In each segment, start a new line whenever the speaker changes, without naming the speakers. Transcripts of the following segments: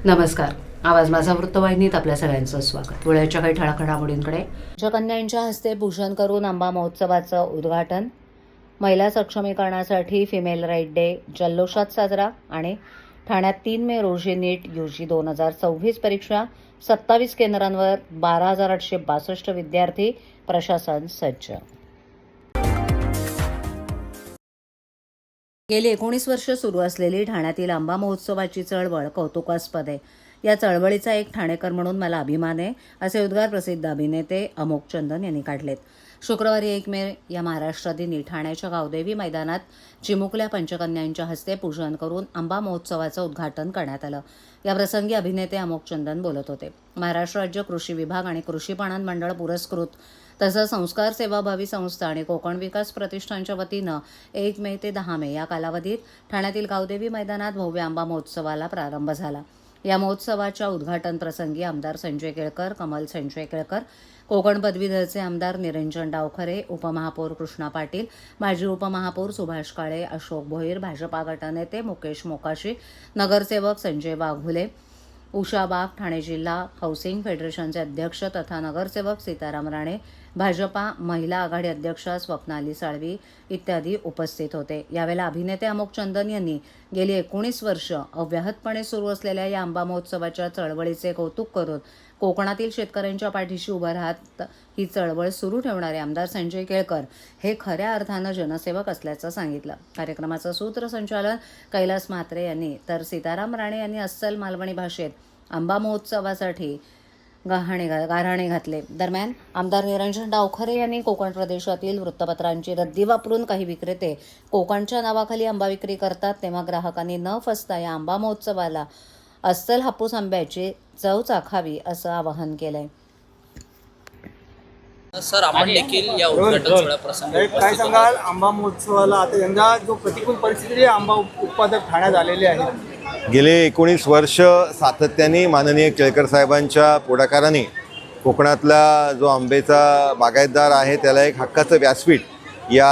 नमस्कार. आवाज माझा वृत्तवाहिनीत आपल्या सगळ्यांचं स्वागत. वेळेच्या काही ठळक घडामोडींकडे. पंचकन्यांच्या हस्ते पूजन करून आंबा महोत्सवाचं उद्घाटन. महिला सक्षमीकरणासाठी फिमेल राईट डे जल्लोषात साजरा. आणि ठाण्यात 3 मे रोजी नीट UG 2026 परीक्षा. 27 केंद्रांवर 12,862 विद्यार्थी. प्रशासन सज्ज. गेली 19 वर्ष सुरू असलेली ठाण्यातील आंबा महोत्सवाची चळवळ कौतुकास्पद आहे. या चळवळीचा एक ठाणेकर म्हणून मला अभिमान आहे, असे उद्गार प्रसिद्ध अभिनेते अमोक चंदन यांनी काढलेत. शुक्रवारी 1 मे या महाराष्ट्र दिनी ठाण्याच्या गावदेवी मैदानात चिमुकल्या पंचकन्यांच्या हस्ते पूजन करून आंबा महोत्सवाचं उद्घाटन करण्यात आलं. याप्रसंगी अभिनेते अमोक चंदन बोलत होते. महाराष्ट्र राज्य कृषी विभाग आणि कृषी पणन मंडळ पुरस्कृत तसंच संस्कार सेवाभावी संस्था आणि कोकण विकास प्रतिष्ठानच्या वतीनं 1 मे ते 10 मे या कालावधीत ठाण्यातील गावदेवी मैदानात भव्य आंबा महोत्सवाला प्रारंभ झाला. या महोत्सवाच्या उद्घाटन प्रसंगी आमदार संजय केळकर, कमल संजय केळकर, कोकण पदवीधरचे आमदार निरंजन डावखरे, उपमहापौर कृष्णा पाटील, माजी उपमहापौर सुभाष काळे, अशोक भोईर, भाजपा गटनेते मुकेश मोकाशी, नगरसेवक संजय वाघुले, उषा बाग, ठाणे जिल्हा हाऊसिंग फेडरेशनचे अध्यक्ष तथा नगरसेवक सीताराम राणे, भाजपा महिला आघाडी अध्यक्षा स्वप्नाली साळवी इत्यादी उपस्थित होते. यावेळेला अभिनेते अमोक चंदन यांनी गेली 19 वर्ष अव्याहतपणे सुरू असलेल्या या आंबा महोत्सवाच्या चळवळीचे कौतुक करून कोकणातील शेतकऱ्यांच्या पाठीशी उभं राहत ही चळवळ सुरू ठेवणारे आमदार संजय केळकर हे खऱ्या अर्थानं जनसेवक असल्याचं सांगितलं. कार्यक्रमाचं सूत्रसंचालन कैलास म्हात्रे यांनी तर सीताराम राणे यांनी अस्सल मालवणी भाषेत आंबा महोत्सवासाठी गाऱ्हाणे घातले. दरम्यान आमदार निरंजन डावखरे यांनी कोकण प्रदेशातील वृत्तपत्रांची रद्दी वापरून काही विक्रेते कोकणच्या नावाखाली आंबा विक्री करतात, तेव्हा ग्राहकांनी न फसता या आंबा महोत्सवाला अस्सल हापूस आंब्याची चव चाखावी असं आवाहन केलंय.
सर, आपण देखील या उद्घाटन सोहळ्याप्रसंगी
काय सांगाल आंबा महोत्सवाला? आता यंदा जो प्रतिकूल परिस्थिती आंबा उत्पादक ठाण्यात आलेले आहेत,
गेले 19 वर्ष सातत्याने माननीय केळकर साहेबांच्या पुढाकाराने कोकणातला जो आंब्याचा बागायतदार आहे त्याला एक हक्काचं व्यासपीठ या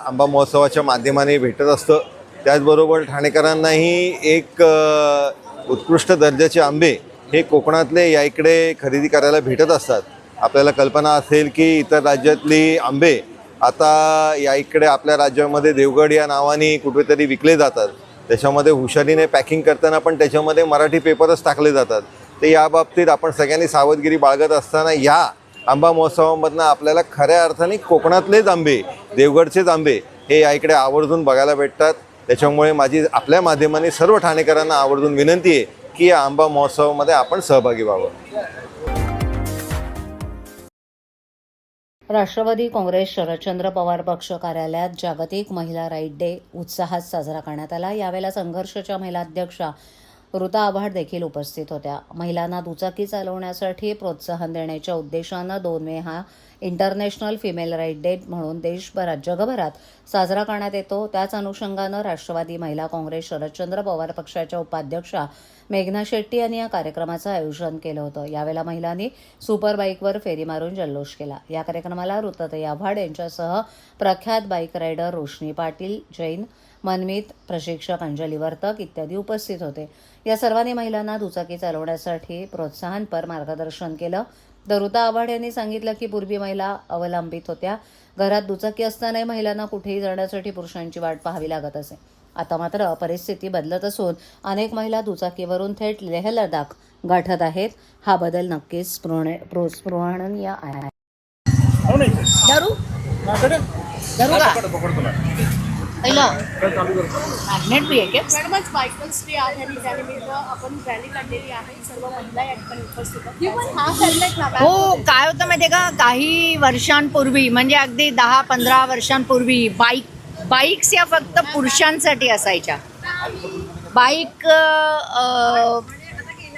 आंबा महोत्सवाच्या माध्यमाने भेटत असतं. त्याचबरोबर ठाणेकरांनाही एक उत्कृष्ट दर्जाचे आंबे हे कोकणातले या इकडे खरेदी करायला भेटत असतात. आपल्याला कल्पना असेल की इतर राज्यातली आंबे आता या इकडे आपल्या राज्यामध्ये देवगड या नावाने कुठेतरी विकले जातात. त्याच्यामध्ये हुशारीने पॅकिंग करताना पण त्याच्यामध्ये मराठी पेपरच टाकले जातात. तर या बाबतीत आपण सगळ्यांनी सावधगिरी बाळगत असताना या आंबा महोत्सवामधनं आपल्याला खऱ्या अर्थाने कोकणातलेच आंबे, देवगडचेच आंबे हे या इकडे आवर्जून बघायला भेटतात. त्याच्यामुळे माझी आपल्या माध्यमाने सर्व ठाणेकरांना आवर्जून विनंती आहे की या आंबा महोत्सवामध्ये आपण सहभागी व्हावं.
राष्ट्रवादी काँग्रेस शरदचंद्र पवार पक्ष कार्यालयात जागतिक महिला राईट डे उत्साहात साजरा करण्यात आला. यावेळेला संघर्षच्या महिला अध्यक्षा ऋता आव्हाड देखील उपस्थित होत्या. महिलांना दुचाकी चालवण्यासाठी प्रोत्साहन देण्याच्या उद्देशानं 2 मे हा इंटरनॅशनल फिमेल राईट डे म्हणून जगभरात साजरा करण्यात येतो. त्याच अनुषंगानं राष्ट्रवादी महिला काँग्रेस शरदचंद्र पवार पक्षाच्या उपाध्यक्षा मेघना शेट्टी यांनी या कार्यक्रमाचं आयोजन केलं होतं. यावेळेला महिलांनी सुपर बाईकवर फेरी मारून जल्लोष केला. या कार्यक्रमाला ऋताताई आव्हाड यांच्यासह प्रख्यात बाईक रायडर रोशनी पाटील जैन, मनमित, प्रशिक्षक अंजली वर्तक इत्यादी उपस्थित होते. या सर्वांनी महिलांना दुचाकी चालवण्यासाठी प्रोत्साहनपर मार्गदर्शन केलं. तर ऋता आव्हाड यांनी सांगितलं की पूर्वी महिला अवलंबित होत्या. घरात दुचाकी असतानाही महिलांना कुठेही जाण्यासाठी पुरुषांची वाट पाहावी लागत असे. आता मात्र परिस्थिती बदलत असून अनेक महिला दुचाकीवरून थेट लेह लडाख गाठत आहेत. हा बदल नक्कीच स्पृहणीय आहे.
मॅग्नेट भी आहे की मॅडमच बायकर्स डे आहे आणि त्यानिमित्त आपण रॅली काढलेली आहे. सर्व महिला या ठिकाणी उपस्थित आहेत. हो, काय होतं माहिती आहे का, काही वर्षांपूर्वी म्हणजे अगदी 10-15 वर्षांपूर्वी बाईक्स या फक्त पुरुषांसाठी असायच्या. बाईक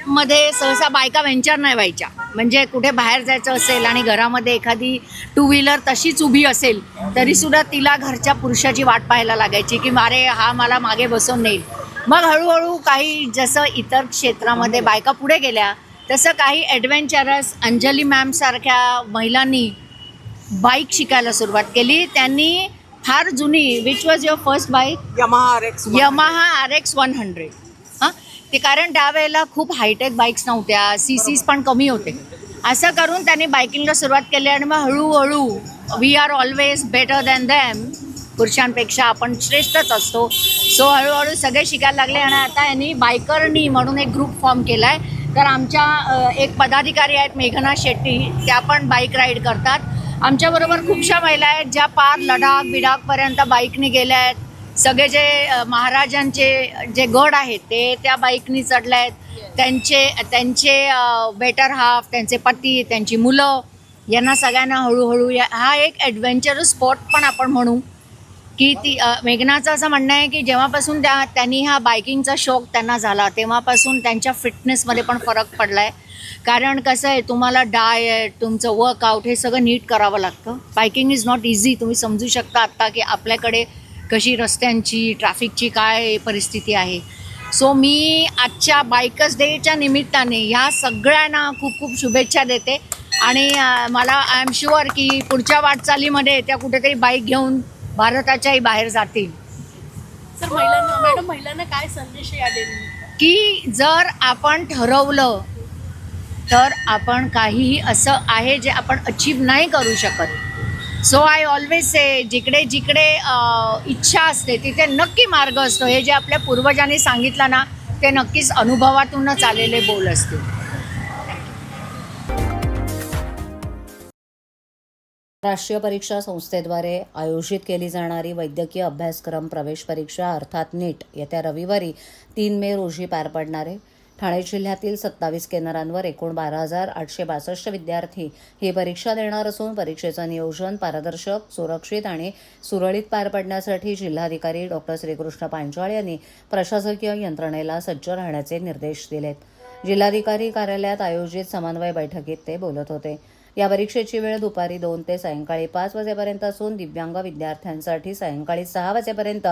मध्ये सहसा बायका व्हेंचर नाही व्हायच्या. म्हणजे कुठे बाहेर जायचं असेल आणि घरामध्ये एखादी 2 व्हीलर तशीच उभी असेल तरीसुद्धा तिला घरच्या पुरुषाची वाट पाहायला लागायची की अरे हा मला मागे बसवून नेईल. मग हळूहळू काही जसं इतर क्षेत्रामध्ये बायका पुढे गेल्या तसं काही ॲडव्हेंचरस अंजली मॅमसारख्या महिलांनी बाईक शिकायला सुरुवात केली. त्यांनी फार जुनी, which was your first bike?
Yamaha RX 100.
Yamaha RX 100. ते कारण त्यावेळेला खूप हायटेक बाईक्स नव्हत्या, CCs पण कमी होते. असं करून त्यांनी बायकिंगला सुरुवात केली आणि मग हळूहळू we are always better than them, पुरुषांपेक्षा आपण श्रेष्ठच असतो. सो हळूहळू सगळे शिकायला लागले आणि आता यांनी बायकरनी म्हणून एक ग्रुप फॉर्म केला आहे. तर आमच्या एक पदाधिकारी आहेत मेघना शेट्टी, त्या पण बाईक राईड करतात. आमच्याबरोबर खूपशा महिला आहेत ज्या पार लडाख बिडाखपर्यंत बाईकनी गेल्या आहेत. सगळे जे महाराजांचे जे गड आहेत ते त्या बाईकनी चढले आहेत. त्यांचे बेटर हाफ, त्यांचे पती, त्यांची मुलं, यांना सगळ्यांना हळूहळू हा एक ॲडव्हेंचरस स्पॉट पण आपण म्हणू की ती मेघनाचं असं म्हणणं आहे की जेव्हापासून त्यांनी हा बायकिंगचा शौक त्यांना झाला तेव्हापासून त्यांच्या फिटनेसमध्ये पण फरक पडला आहे. कारण कसं आहे, तुम्हाला डाएट, तुमचं वर्कआउट हे सगळं नीट करावं लागतं. Biking is not easy. तुम्ही समजू शकता आत्ता की आपल्याकडे कशी रस्त्यांची, ट्रॅफिकची काय परिस्थिती आहे. सो मी आजच्या बायकर्स डेच्या निमित्ताने ह्या सगळ्यांना खूप खूप शुभेच्छा देते आणि मला आय एम शुअर की पुढच्या वाटचालीमध्ये त्या कुठेतरी बाईक घेऊन भारताच्याही बाहेर जातील.
सर, महिलांना काय संदेश यादेल
की जर आपण ठरवलं तर आपण काहीही असं आहे जे आपण अचीव नाही करू शकत. सो आय ऑलवेज से जिकडे जिकडे इच्छा असते तिथे नक्की मार्ग असतो. हे जे आपल्या पूर्वजांनी सांगितलं ना ते नक्कीच अनुभवातूनच आलेले बोल असते.
राष्ट्रीय परीक्षा संस्थेद्वारे आयोजित केली जाणारी वैद्यकीय अभ्यासक्रम प्रवेश परीक्षा अर्थात नीट येत्या रविवारी 3 मे रोजी पार पडणार आहे. ठाणे जिल्ह्यातील 27 केंद्रांवर एकूण 12,862 विद्यार्थी ही परीक्षा देणार असून परीक्षेचं नियोजन पारदर्शक, सुरक्षित आणि सुरळीत पार पडण्यासाठी जिल्हाधिकारी डॉक्टर श्रीकृष्ण पांचाळ यांनी प्रशासकीय यंत्रणेला सज्ज राहण्याचे निर्देश दिलेत. जिल्हाधिकारी कार्यालयात आयोजित समन्वय बैठकीत ते बोलत होते. या परीक्षेची वेळ दुपारी 2 ते सायंकाळी 5 वाजेपर्यंत असून दिव्यांग विद्यार्थ्यांसाठी सायंकाळी 6 वाजेपर्यंत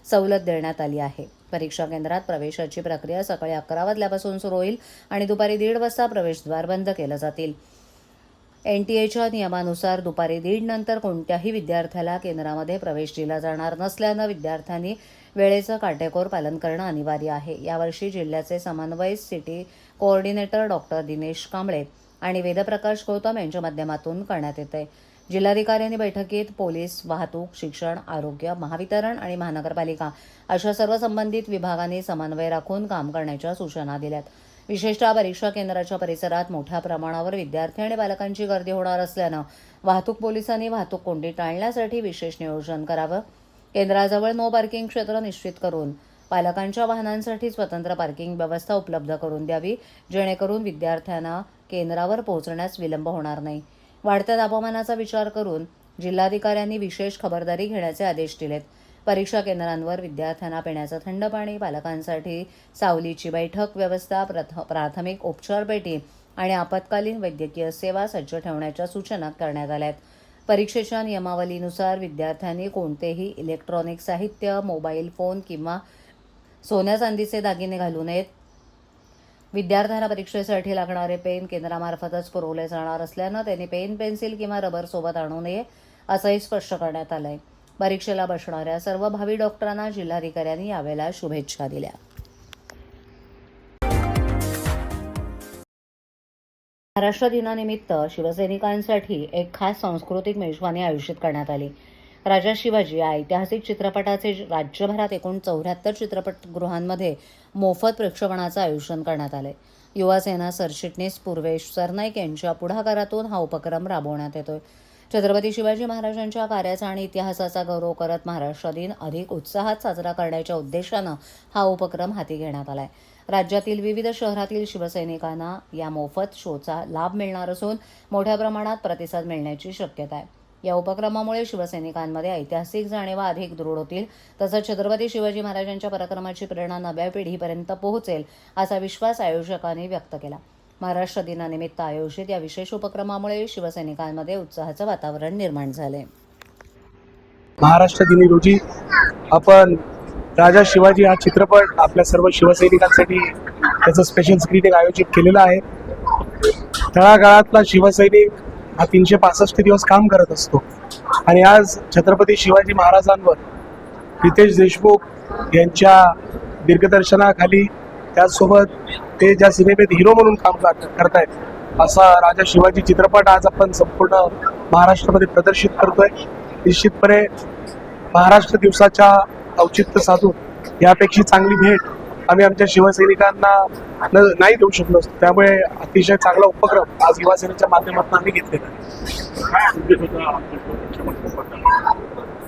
सवलत देण्यात आली आहे. परीक्षा केंद्रात प्रवेशाची प्रक्रिया सकाळी 11 वाजल्यापासून सुरू होईल आणि दुपारी 1:30 वाजता प्रवेशद्वार बंद केलं जातील. NTAच्या नियमानुसार दुपारी 1:30 नंतर कोणत्याही विद्यार्थ्याला केंद्रामध्ये प्रवेश दिला जाणार नसल्यानं विद्यार्थ्यांनी वेळेचं काटेकोर पालन करणं अनिवार्य आहे. यावर्षी जिल्ह्याचे समन्वय city coordinator doctor Dinesh Kamble आणि वेदप्रकाश गौतम यांच्या माध्यमातून करण्यात येते. जिल्हाधिकाऱ्यांनी बैठकीत पोलीस, वाहतूक, शिक्षण, आरोग्य, महावितरण आणि महानगरपालिका अशा सर्व संबंधित विभागांनी समन्वय राखून काम करण्याच्या सूचना दिल्यात. विशेषतः परीक्षा केंद्राच्या परिसरात मोठ्या प्रमाणावर विद्यार्थी आणि पालकांची गर्दी होणार असल्यानं वाहतूक पोलिसांनी वाहतूक कोंडी टाळण्यासाठी विशेष नियोजन करावं. केंद्राजवळ नो पार्किंग क्षेत्र निश्चित करून पालकांच्या वाहनांसाठी स्वतंत्र पार्किंग व्यवस्था उपलब्ध करून द्यावी, जेणेकरून विद्यार्थ्यांना केंद्रावर पोहोचण्यास विलंब होणार नाही. वाढत्या तापमानाचा विचार करून जिल्हाधिकाऱ्यांनी विशेष खबरदारी घेण्याचे आदेश दिलेत. परीक्षा केंद्रांवर विद्यार्थ्यांना पिण्याचं थंड पाणी, पालकांसाठी सावलीची बैठक व्यवस्था, प्राथमिक उपचार पेटी आणि आपत्कालीन वैद्यकीय सेवा सज्ज ठेवण्याच्या सूचना करण्यात आल्यात. परीक्षेच्या नियमावलीनुसार विद्यार्थ्यांनी कोणतेही इलेक्ट्रॉनिक साहित्य, मोबाईल फोन किंवा सोन्या चांदीचे दागिने घालू नयेत. विद्यार्थ्यांना परीक्षेसाठी लागणारे पेन केंद्रामार्फतच पुरवले जाणार असल्यानं त्यांनी पेन, पेन्सिल किंवा रबर सोबत आणू नये असंही स्पष्ट करण्यात आलंय. परीक्षेला बसणाऱ्या सर्व भावी डॉक्टरांना जिल्हाधिकाऱ्यांनी यावेळेला शुभेच्छा दिल्या. महाराष्ट्र दिनानिमित्त शिवसैनिकांसाठी एक खास सांस्कृतिक मेजवानी आयोजित करण्यात आली. राजा शिवाजी या ऐतिहासिक चित्रपटाचे राज्यभरात एकूण 74 चित्रपटगृहांमध्ये मोफत प्रक्षेपणाचं आयोजन करण्यात आले. युवा सेना सरचिटणीस पूर्वेश सरनाईक यांच्या पुढाकारातून हा उपक्रम राबवण्यात येतोय. छत्रपती शिवाजी महाराजांच्या कार्याचा आणि इतिहासाचा गौरव करत महाराष्ट्र दिन अधिक उत्साहात साजरा करण्याच्या उद्देशानं हा उपक्रम हाती घेण्यात आलाय. राज्यातील विविध शहरातील शिवसैनिकांना या मोफत शोचा लाभ मिळणार असून मोठ्या प्रमाणात प्रतिसाद मिळण्याची शक्यता आहे. या उपक्रमामुळे शिवसैनिकांमध्ये ऐतिहासिक जाणीवा अधिक दृढ होतील, तसंच छत्रपती शिवाजी महाराजांच्या पराक्रमाची प्रेरणा नव्या पिढीपर्यंत पोहोचेल असा विश्वास आयोजकांनी व्यक्त केला. महाराष्ट्र दिनानिमित्त आयोजित या विशेष उपक्रमामुळे शिवसैनिकांमध्ये उत्साहाचं वातावरण निर्माण झाले.
महाराष्ट्र दिनी रोजी आपण राजा शिवाजी हा चित्रपट आपल्या सर्व शिवसैनिकांसाठी त्याचं स्पेशल स्क्रीनिंग आयोजित केलेलं आहे. तळागाळातला शिवसैनिक हा 365 दिवस काम करत असतो आणि आज छत्रपती शिवाजी महाराजांवर रितेश देशमुख यांच्या दिग्दर्शनाखाली त्याचसोबत ते ज्या सिनेमेत हिरो म्हणून काम करतायत असा राजा शिवाजी चित्रपट आज आपण संपूर्ण महाराष्ट्रामध्ये प्रदर्शित करतोय. निश्चितपणे महाराष्ट्र दिवसाच्या औचित्य साधून यापेक्षा चांगली भेट आम्ही आमच्या शिवसैनिकांना नाही देऊ शकलो. त्यामुळे अतिशय चांगला उपक्रम आज युवा सेनेच्या माध्यमातून आम्ही घेतलेला आहे.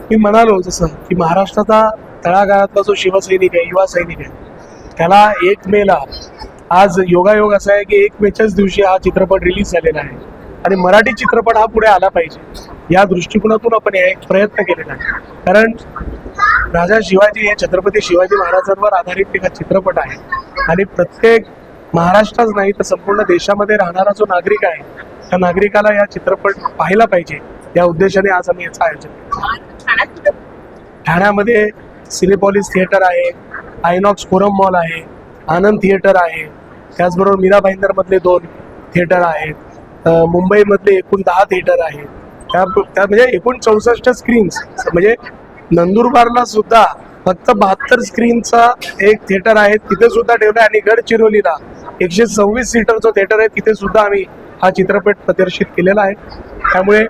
मी म्हणालो जसं की महाराष्ट्राचा तळागाळातला जो शिवसैनिक आहे, युवा सैनिक आहे, त्याला 1 मेला आज योगायोग असा आहे की 1 मेच्याच दिवशी हा चित्रपट रिलीज झालेला आहे आणि मराठी चित्रपट हा पुढे आला पाहिजे या दृष्टिकोनातून आपण एक प्रयत्न केलेला आहे. कारण राजा शिवाजी हे छत्रपती शिवाजी महाराजांवर आधारित एक चित्रपट आहे आणि प्रत्येक महाराष्ट्राच नाही तर संपूर्ण देशामध्ये राहणारा जो नागरिक आहे त्या नागरिकाला या चित्रपट पाहायला पाहिजे या उद्देशाने आज आम्ही याचं आयोजन केलं. ठाण्यामध्ये सिनेपॉलिस थिएटर आहे, आयनॉक्स फोरम मॉल आहे, आनंद थिएटर आहे, त्याचबरोबर मीरा भाईंदरमधले 2 थिएटर आहेत, मुंबईमधले एकूण 10 थिएटर आहेत. त्या म्हणजे एकूण 64 स्क्रीन्स, म्हणजे नंदुरबारला सुद्धा फक्त 72 स्क्रीनचा एक थिएटर आहे, तिथे सुद्धा ठेवलं आहे. आणि गडचिरोलीला 126 सीटर जो थिएटर आहे तिथे सुद्धा आम्ही हा चित्रपट प्रदर्शित केलेला आहे. त्यामुळे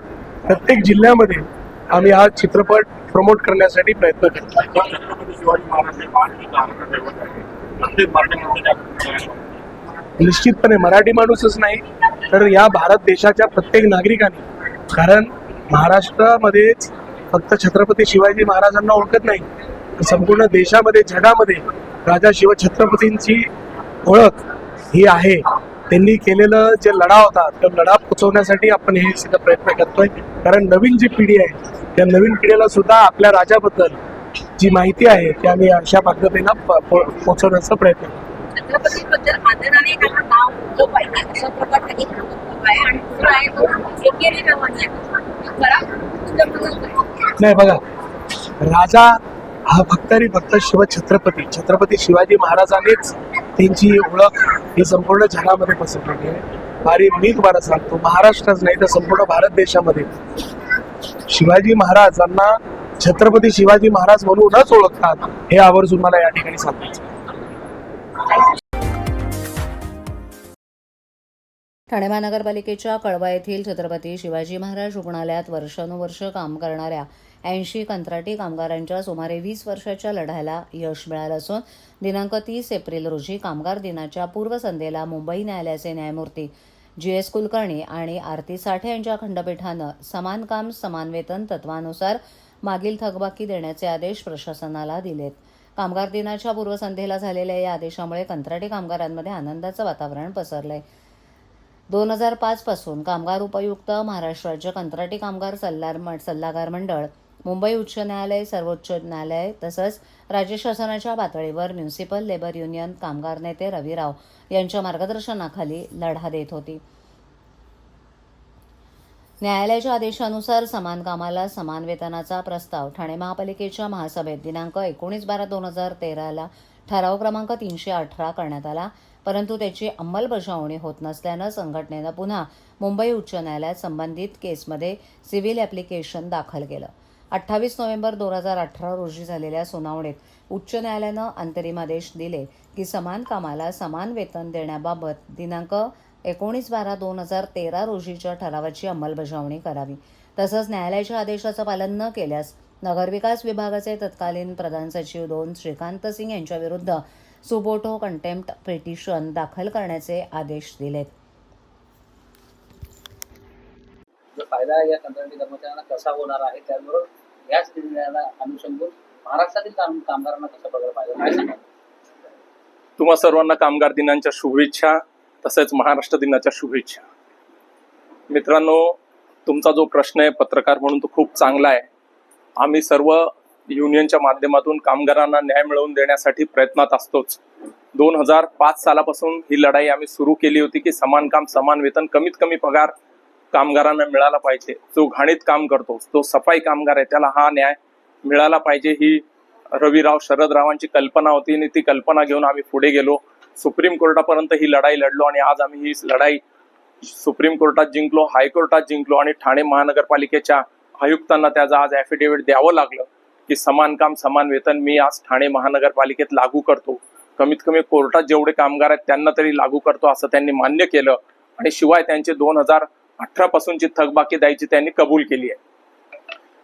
प्रत्येक जिल्ह्यामध्ये आम्ही हा चित्रपट प्रमोट करण्यासाठी प्रयत्न करतो. निश्चितपणे मराठी माणूसच नाही तर या भारत देशाच्या प्रत्येक नागरिकाने, कारण महाराष्ट्रामध्येच फक्त छत्रपती शिवाजी महाराजांना ओळखत नाही तर संपूर्ण देशामध्ये जगामध्ये राजा छत्रपतींची ओळख ही आहे. त्यांनी केलेलं जे लढा होता तो लढा पोचवण्यासाठी आपण हे सगळं प्रयत्न करतोय. कारण नवीन जी पिढी आहे त्या नवीन पिढीला सुद्धा आपल्या राजाबद्दल जी माहिती आहे ती आम्ही अशा पद्धतीनं पोचवण्याचा प्रयत्न करतो.
छत्रपतीबद्दल आदराने त्यांना नाव उठलं पाहिजे अशा प्रकारचा एक प्रकल्प आहे आणि दुसरा आहे तो एकेरी रवाना
नाही बघा, राजा हा फक्त आणि फक्त छत्रपती शिवाजी महाराजांनीच त्यांची ओळख ही संपूर्ण जगामध्ये पसरलेली आहे. आणि मी तुम्हाला सांगतो महाराष्ट्रच नाही तर संपूर्ण भारत देशामध्ये शिवाजी महाराजांना छत्रपती शिवाजी महाराज म्हणूनच ओळखतात हे आवर्जून मला या ठिकाणी सांगायचं.
ठाणे महानगरपालिकेच्या कळवा येथील छत्रपती शिवाजी महाराज रुग्णालयात वर्षानुवर्ष काम करणाऱ्या 80 कंत्राटी कामगारांच्या सुमारे 20 वर्षाच्या लढ्याला यश मिळालं असून दिनांक 30 एप्रिल रोजी कामगार दिनाच्या पूर्वसंध्येला मुंबई न्यायालयाचे न्यायमूर्ती GS कुलकर्णी आणि आरती साठे यांच्या खंडपीठानं समान काम समान वेतन तत्वानुसार मागील थकबाकी देण्याचे आदेश प्रशासनाला दिलेत. कामगार दिनाच्या पूर्वसंध्येला झालेल्या या आदेशामुळे कंत्राटी कामगारांमध्ये आनंदाचं वातावरण पसरलंय. 2005 पासून कामगार उपायुक्त, महाराष्ट्र राज्य कंत्राटी कामगार सल्लागार मंडळ, मुंबई उच्च न्यायालय, सर्वोच्च न्यायालय तसंच राज्य शासनाच्या पातळीवर म्युनिसिपल लेबर युनियन कामगार नेते रवी राव यांच्या मार्गदर्शनाखाली लढा देत होती. न्यायालयाच्या आदेशानुसार समान कामाला समान वेतनाचा प्रस्ताव ठाणे महापालिकेच्या महासभेत दिनांक 19/12/2013 ठराव क्रमांक 318 करण्यात आला. परंतु त्याची अंमलबजावणी होत नसल्यानं संघटनेनं पुन्हा मुंबई उच्च न्यायालयात संबंधित केसमध्ये सिव्हिल ॲप्लिकेशन दाखल केलं. 28 नोव्हेंबर 2018 रोजी झालेल्या सुनावणीत उच्च न्यायालयानं अंतरिम आदेश दिले की समान कामाला समान वेतन देण्याबाबत दिनांक 19/12/2013 रोजीच्या ठरावाची अंमलबजावणी करावी. तसंच न्यायालयाच्या आदेशाचं पालन न केल्यास नगरविकास विभागाचे तत्कालीन प्रधान सचिव 2 श्रीकांत सिंग यांच्याविरुद्ध सुबोटो कंटेम्प्ट पिटिशन दाखल करण्याचे आदेश दिलेत.
फायदा या कंत्राटी कर्मचाऱ्यांना कसा होणार आहे, त्याचबरोबर याच निर्णयाला अनुषंगून महाराष्ट्रातील कामगारांना कसा बघायला पाहिजे, काय सांगाल?
तुम्हा सर्वांना कामगार दिनाच्या शुभेच्छा, तसेच महाराष्ट्र दिनाच्या शुभेच्छा. मित्रांनो, तुमचा जो प्रश्न आहे पत्रकार म्हणून तो खूप चांगला आहे. आम्ही सर्व युनियनच्या माध्यमातून कामगारांना न्याय मिळवून देण्यासाठी प्रयत्नात असतोच. 2005 सालापासून ही लढाई आम्ही सुरू केली होती की समान काम समान वेतन, कमीत कमी पगार कामगारांना मिळाला पाहिजे. जो घाणीत काम करतो, जो सफाई कामगार आहे, त्याला हा न्याय मिळाला पाहिजे ही रविराव शरदरावांची कल्पना होती आणि ती कल्पना घेऊन आम्ही पुढे गेलो. सुप्रीम कोर्टापर्यंत ही लढाई लढलो आणि आज आम्ही ही लढाई सुप्रीम कोर्टात जिंकलो, हायकोर्टात जिंकलो आणि ठाणे महानगरपालिकेच्या आयुक्तांना त्याचं आज ॲफिडेव्हिट द्यावं लागलं की समान काम समान वेतन मी आज ठाणे महानगरपालिकेत लागू करतो. कमीत कमी कोर्टात जेवढे कामगार आहेत त्यांना तरी लागू करतो असं त्यांनी मान्य केलं आणि शिवाय त्यांचे 2018 पासूनची थकबाकी द्यायची त्यांनी कबूल केली आहे.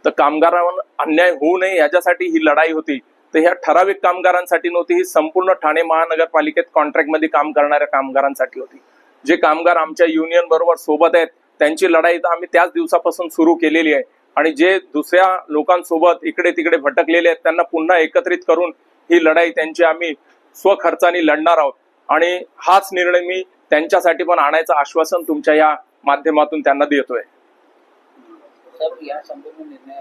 तर कामगारांवर अन्याय होऊ नये याच्यासाठी ही लढाई होती. तर ह्या ठराविक कामगारांसाठी नव्हती, ही संपूर्ण ठाणे महानगरपालिकेत कॉन्ट्रॅक्टमध्ये काम करणाऱ्या कामगारांसाठी होती. जे कामगार आमच्या युनियन बरोबर सोबत आहेत त्यांची लढाई तर आम्ही त्याच दिवसापासून सुरू केलेली आहे आणि जे दुसऱ्या लोकांसोबत इकडे तिकडे भटकलेले आहेत त्यांना पुन्हा एकत्रित करून ही लढाई त्यांची आम्ही स्वखर्चाने लढणार आहोत. आणि हाच निर्णय मी त्यांच्यासाठी पण आणायचं आश्वासन तुमच्या या माध्यमातून त्यांना देतोय.
सर, या संपूर्ण निर्णय